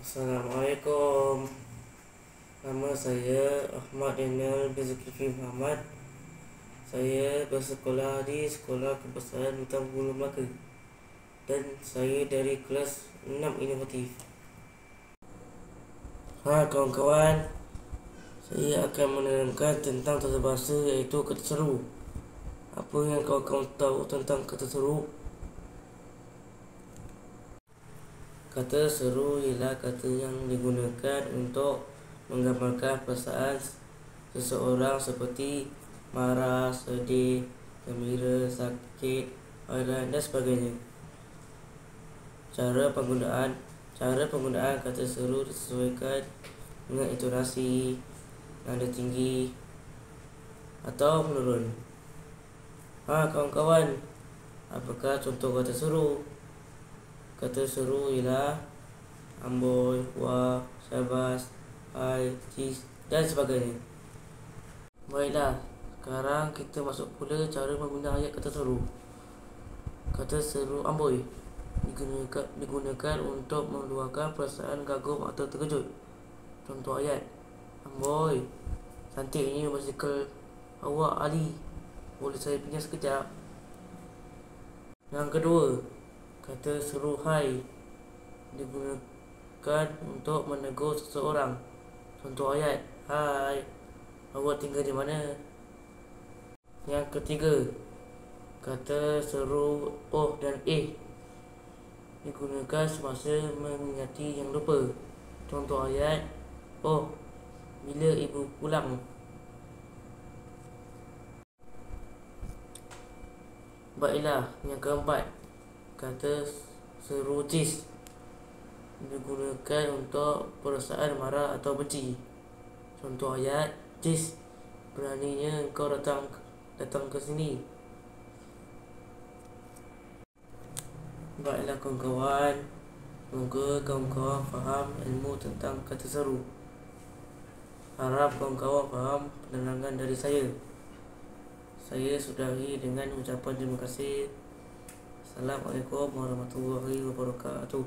Assalamualaikum. Nama saya Ahmad Daniel bin Zulkifli Muhammad. Saya bersekolah di Sekolah Kebangsaan Bintang Bulu Melaka dan saya dari kelas 6 inovatif. Kawan-kawan, saya akan menerangkan tentang tata bahasa iaitu kata seru. Apa yang kawan-kawan tahu tentang kata seru? Kata seru ialah kata yang digunakan untuk menggambarkan perasaan seseorang seperti marah, sedih, gembira, sakit, marah dan sebagainya. Cara penggunaan kata seru disesuaikan dengan intonasi, nada tinggi atau menurun. Kawan-kawan, apakah contoh kata seru? Kata seru ialah amboi, wah, syabas, hai, cis dan sebagainya. Baiklah, sekarang kita masuk pula cara menggunakan ayat kata seru. Kata seru amboi digunakan untuk meluahkan perasaan kagum atau terkejut. Contoh ayat: amboi, cantiknya basikal awak Ali, boleh saya pinjam sekejap? Yang kedua, kata seru hai digunakan untuk menegur seseorang. Contoh ayat: hai, awak tinggal di mana? Yang ketiga, kata seru oh dan digunakan semasa mengingati yang lupa. Contoh ayat: oh, bila ibu pulang? Baiklah, yang keempat, kata seru cis digunakan untuk perasaan marah atau benci. Contoh ayat: cis, beraninya engkau datang ke sini. Baiklah kawan-kawan, semoga kawan-kawan faham ilmu tentang kata seru. Harap kawan-kawan faham penerangan dari saya. Saya sudahi dengan ucapan terima kasih. Assalamualaikum warahmatullahi wabarakatuh.